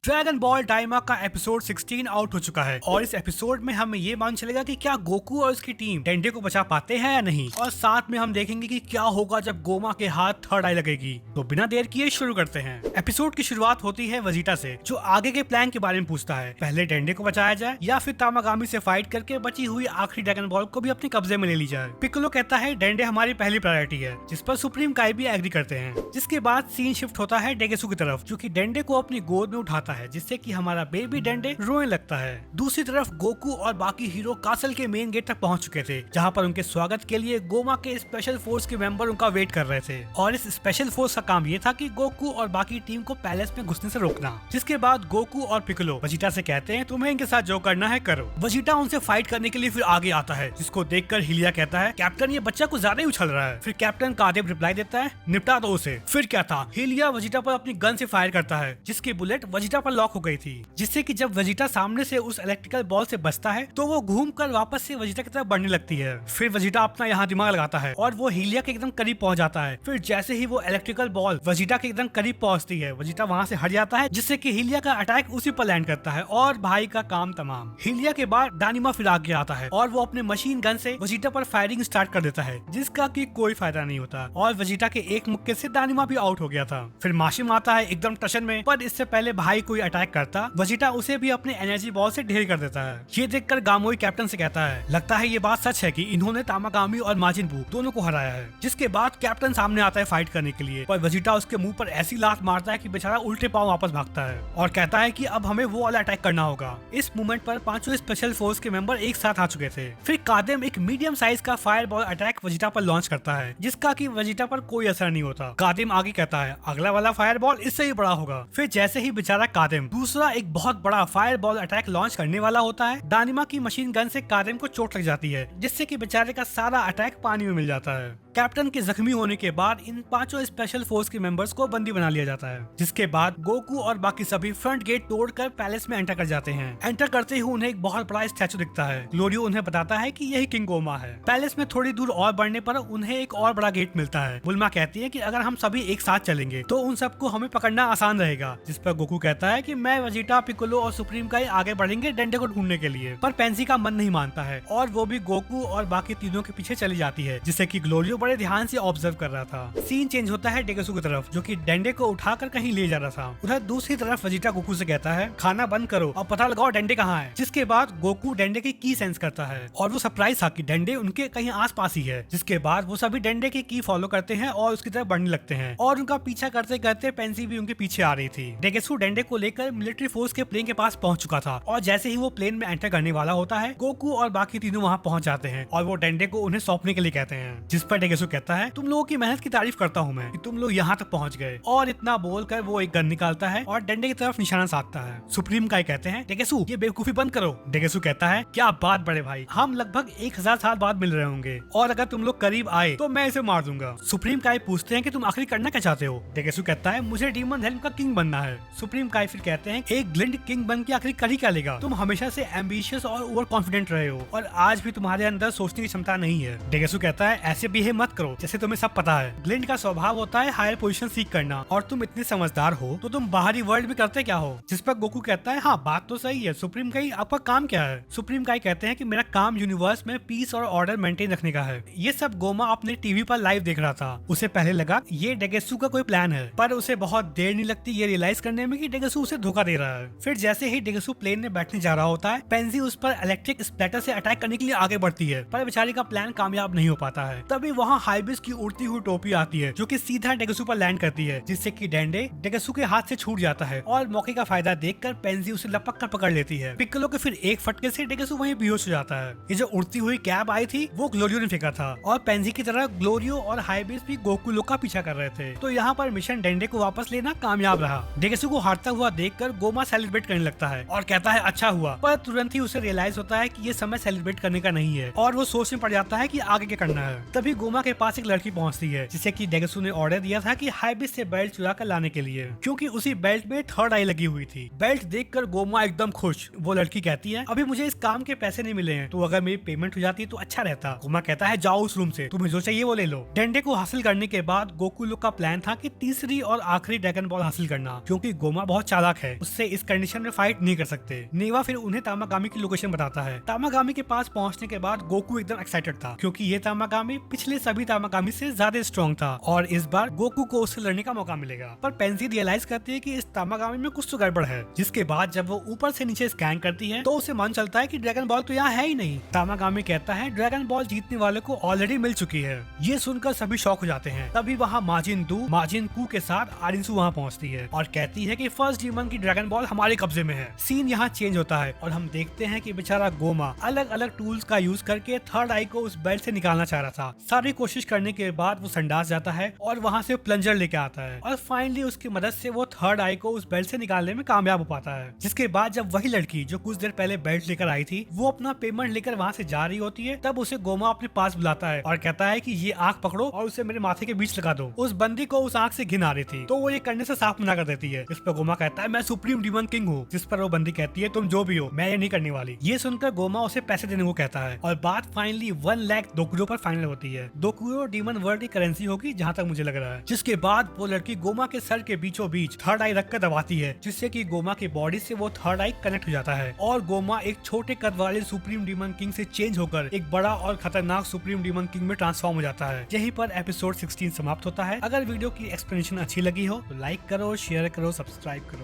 Dragon ball डाइमा का episode 16 out हो चुका है और इस एपिसोड में हमें ये मान चलेगा कि क्या गोकू और उसकी टीम डेंडे को बचा पाते हैं या नहीं, और साथ में हम देखेंगे कि क्या होगा जब गोमा के हाथ थर्ड आई लगेगी। तो बिना देर किए शुरू करते हैं। एपिसोड की शुरुआत होती है वजीटा से, जो आगे के प्लान के बारे में पूछता है, पहले डेंडे को बचाया जाए या फिर तामागामी से फाइट करके बची हुई आखिरी ड्रैगन बॉल को भी अपने कब्जे में ले ली जाए। पिक्कोलो कहता है डेंडे हमारी पहली प्रायोरिटी है, जिस पर सुप्रीम काई भी एग्री करते हैं। जिसके बाद सीन शिफ्ट होता है डेगेसु की तरफ, जो कि डेंडे को अपनी गोद में उठाता है, जिससे कि हमारा बेबी डेंडे रोने लगता है। दूसरी तरफ गोकू और बाकी हीरो कासल के मेन गेट तक पहुंच चुके थे, जहां पर उनके स्वागत के लिए गोमा के स्पेशल फोर्स के मेंबर उनका वेट कर रहे थे। और इस स्पेशल फोर्स का काम ये था कि गोकू और बाकी टीम को पैलेस में घुसने से रोकना। जिसके बाद गोकू और पिक्कोलो वजीटा से कहते हैं तुम्हें इनके साथ जो करना है करो। वजीटा उनसे फाइट करने के लिए फिर आगे आता है, जिसको देखकर हिलिया कहता है कैप्टन ये बच्चा कुछ ज्यादा ही उछल रहा है। फिर कैप्टन कादेब रिप्लाई देता है निपटा दो उसे। फिर क्या था, हिलिया वजीटा पर अपनी गन से फायर करता है, जिसकी बुलेट वजीटा पर लॉक हो गई थी, जिससे कि जब वजीटा सामने से उस इलेक्ट्रिकल बॉल से बचता है तो वो घूमकर वापस से वजीटा की तरफ बढ़ने लगती है। फिर वजीटा अपना यहाँ दिमाग लगाता है और वो हिलिया के एकदम करीब पहुंच जाता है। फिर जैसे ही वो इलेक्ट्रिकल बॉल वजीटा के एकदम करीब पहुंचती है, वजीटा वहां से हट जाता है, जिससे कि हिलिया का अटैक उसी पर लैंड करता है और भाई का काम तमाम। हिलिया के बाद दानिमा फिर आगे आता है और वो अपने मशीन गन से वजीटा पर फायरिंग स्टार्ट कर देता है, जिसका कि कोई फायदा नहीं होता और वजीटा के एक मुक्के से दानिमा भी आउट हो गया था। फिर माशिम आता है एकदम टशन में, पर इससे पहले भाई कोई अटैक करता वजीटा उसे भी अपने एनर्जी बॉल से ढेर कर देता है। ये देखकर गामोई कैप्टन से कहता है लगता है ये बात सच है कि इन्होंने तामागामी और माजिन बू दोनों को हराया है। जिसके बाद कैप्टन सामने आता है फाइट करने के लिए, पर वजीटा उसके मुंह पर ऐसी लात मारता है कि बेचारा उल्टे पांव वापस भागता है और कहता है कि अब हमें वो वाला अटैक करना होगा। इस मोमेंट पर पांचों स्पेशल फोर्स के मेंबर एक साथ आ चुके थे। फिर कादेम एक मीडियम साइज का फायर बॉल अटैक वजीटा पर लॉन्च करता है, जिसका कि वजीटा पर कोई असर नहीं होता। कादेम आगे कहता है अगला वाला फायर बॉल इससे ही बड़ा होगा। फिर जैसे ही बेचारा कादेम दूसरा एक बहुत बड़ा फायर बॉल अटैक लॉन्च करने वाला होता है, दानिमा की मशीन गन से कादेम को चोट लग जाती है, जिससे कि बेचारे का सारा अटैक पानी में मिल जाता है। कैप्टन के जख्मी होने के बाद इन पांचों स्पेशल फोर्स के मेंबर्स को बंदी बना लिया जाता है। जिसके बाद गोकू और बाकी सभी फ्रंट गेट तोड़कर पैलेस में एंटर कर जाते हैं। एंटर करते ही उन्हें एक बहुत बड़ा स्टैचू दिखता है। ग्लोरियो उन्हें बताता है कि यही किंग गोमा है। पैलेस में थोड़ी दूर और बढ़ने पर उन्हें एक और बड़ा गेट मिलता है। बुल्मा कहती है कि अगर हम सभी एक साथ चलेंगे तो उन सबको हमें पकड़ना आसान रहेगा। जिस पर गोकू कहता है कि मैं वजीटा, पिक्कोलो और सुप्रीम काई आगे बढ़ेंगे डेंडे को ढूंढने के लिए। पर पेंसी का मन नहीं मानता है और वो भी गोकू और बाकी तीनों के पीछे चली जाती है, जिससे कि ग्लोरियो बड़े ध्यान से ऑब्जर्व कर रहा था। सीन चेंज होता है डेगेसु की तरफ, जो कि डेंडे को उठाकर कहीं ले जा रहा था। उधर दूसरी तरफ वजीटा गोकू से कहता है खाना बंद करो और पता लगाओ डेंडे कहाँ है। जिसके बाद गोकू डेंडे की की सेंस करता है और वो सरप्राइज था कि डेंडे उनके कहीं आसपास ही है। जिसके बाद वो सभी डेंडे की फॉलो करते हैं और उसकी तरफ बढ़ने लगते हैं और उनका पीछा करते करते पेंसी भी उनके पीछे आ रही थी। डेगेसु डेंडे को लेकर मिलिट्री फोर्स के प्लेन के पास पहुंच चुका था और जैसे ही वो प्लेन में एंटर करने वाला होता है, गोकू और बाकी तीनों वहाँ पहुंच जाते हैं और वो डेंडे को उन्हें सौंपने के लिए कहते हैं। जिस पर डेगेसु कहता है तुम लोगों की मेहनत की तारीफ करता हूँ मैं कि तुम लोग यहाँ तक पहुँच गए, और इतना बोलकर वो एक गन निकालता है और डेंडे की तरफ निशाना साधता है। सुप्रीम काई कहते हैं डेगेसु ये बेवकूफी बंद करो। डेगेसु कहता है क्या बात बड़े भाई, हम लगभग 1000 साल बाद मिल रहे होंगे और अगर तुम लोग करीब आए तो मैं इसे मार दूंगा। सुप्रीम काई पूछते हैं कि तुम आखिर करना क्या चाहते हो। डेगेसु कहता है मुझे डीमन हेल्म का किंग बनना है। सुप्रीम काई फिर कहते हैं एक ग्लिंड किंग बन के आखिर कर ही क्या लेगा, तुम हमेशा से एम्बिशियस और ओवर कॉन्फिडेंट रहे हो और आज भी तुम्हारे अंदर सोचने की क्षमता नहीं है। डेगेसु कहता है ऐसे बिहेव मत करो जैसे तुम्हें सब पता है। ग्लिंड का स्वभाव होता है हायर पोजीशन सीख करना और तुम इतने समझदार हो तो तुम बाहरी वर्ल्ड में करते क्या हो। जिस पर गोकू कहता है हाँ बात तो सही है। सुप्रीम काई आपका काम क्या है। सुप्रीम काई कहते हैं कि मेरा काम यूनिवर्स में पीस और ऑर्डर मेंटेन रखने का है। ये सब गोमा अपने टीवी पर लाइव देख रहा था। उसे पहले लगा ये डेगेसु का कोई प्लान है, पर उसे बहुत देर नहीं लगती ये रियलाइज करने में कि डेगेसु उसे धोखा दे रहा है। फिर जैसे ही डेगेसु प्लेन में बैठने जा रहा होता है, पेंसी उस पर इलेक्ट्रिक स्प्लैटर से अटैक करने के लिए आगे बढ़ती है, पर बेचारी का प्लान कामयाब नहीं हो पाता है। तभी वहाँ हाइबिस की उड़ती हुई टोपी आती है, जो कि सीधा डेगेसु पर लैंड करती है, जिससे कि डेंडे डेगेसु के हाथ से छूट जाता है और मौके का फायदा देखकर पेंसी उसे लपक कर पकड़ लेती है। पिक्कोलो के फिर एक फटके से डेगेसु वहीं बेहोश हो जाता है। ये जो उड़ती हुई कैब आई थी वो ग्लोरियो ने फेंका था और पेंसी की तरह ग्लोरियो और हाइबिस भी गोकू लोग का पीछा कर रहे थे। तो यहाँ पर मिशन डेंडे को वापस लेना कामयाब रहा। डेगेसु को हारता हुआ देखकर गोमा सेलिब्रेट करने लगता है और कहता है अच्छा हुआ, पर तुरंत ही उसे रियलाइज होता है कि ये समय सेलिब्रेट करने का नहीं है और वो सोच में पड़ जाता है कि आगे क्या करना है। तभी गोमा गोमा के पास एक लड़की पहुंचती है जिसे कि डेगेसू ने ऑर्डर दिया था कि हाइबिस से बेल्ट चुरा कर लाने के लिए, क्योंकि उसी बेल्ट में थर्ड आई लगी हुई थी। बेल्ट देखकर गोमा एकदम खुश। वो लड़की कहती है अभी मुझे इस काम के पैसे नहीं मिले हैं, तो अगर मेरी पेमेंट हो जाती तो अच्छा रहता। गोमा कहता है जाओ उस रूम से, तुम्हें जो चाहिए वो ले लो। डेंडे को हासिल करने के बाद गोकू लोग का प्लान था कि तीसरी और आखिरी ड्रैगन बॉल हासिल करना, क्योंकि गोमा बहुत चालाक है, उससे इस कंडीशन में फाइट नहीं कर सकते। नेवा फिर उन्हें तामागामी की लोकेशन बताता है। तामागामी के पास पहुंचने के बाद गोकू एकदम एक्साइटेड था, क्योंकि ये तामागामी पिछले सभी तामागामी से ज्यादा स्ट्रॉन्ग था और इस बार गोकू को उससे लड़ने का मौका मिलेगा। पर पेंसी रियलाइज करती है कि इस तामागामी में कुछ तो गड़बड़ है, जिसके बाद जब वो ऊपर से नीचे स्कैन करती है तो उसे मान चलता है कि ड्रैगन बॉल तो यहाँ है ही नहीं। तामागामी कहता है ड्रैगन बॉल जीतने वाले को ऑलरेडी मिल चुकी है। ये सुनकर सभी शॉक हो जाते हैं। तभी वहाँ माजिन कू के साथ आरिंसू वहाँ पहुँचती है और कहती है कि फर्स्ट डीमन की ड्रैगन बॉल हमारे कब्जे में है। सीन यहाँ चेंज होता है और हम देखते हैं कि बेचारा गोमा अलग अलग टूल्स का यूज करके थर्ड आई को उस बेल्ट से निकालना चाह रहा था। सारी कोशिश करने के बाद वो संडास जाता है और वहाँ से प्लंजर लेके आता है और फाइनली उसकी मदद से वो थर्ड आई को उस बेल्ट से निकालने में कामयाब हो पाता है। जिसके बाद जब वही लड़की जो कुछ देर पहले बेल्ट लेकर आई थी वो अपना पेमेंट लेकर वहाँ से जा रही होती है, तब उसे गोमा अपने पास बुलाता है और कहता है कि ये आंख पकड़ो और उसे मेरे माथे के बीच लगा दो। उस बंदी को उस आंख से घिन आ रही थी, तो वो ये करने से साफ मना कर देती है। इस पर गोमा कहता है मैं सुप्रीम डीमन किंग हूँ, जिस पर वो बंदी कहती है तुम जो भी हो मैं ये नहीं करने वाली। ये सुनकर गोमा उसे पैसे देने को कहता है और बात फाइनली 1 लाख दोकुरो पर फाइनल होती है। दोकुरो डीमन वर्ल्ड की करेंसी होगी जहाँ तक मुझे लग रहा है। जिसके बाद वो लड़की गोमा के सर के बीचों बीच थर्ड आई रखकर दबाती है, जिससे कि गोमा की बॉडी से वो थर्ड आई कनेक्ट हो जाता है और गोमा एक छोटे कद वाले सुप्रीम डीमन किंग से चेंज होकर एक बड़ा और खतरनाक सुप्रीम डीमन किंग में ट्रांसफॉर्म हो जाता है। यहीं पर एपिसोड 16 समाप्त होता है। अगर वीडियो की एक्सप्लेनेशन अच्छी लगी हो तो लाइक करो, शेयर करो, सब्सक्राइब करो।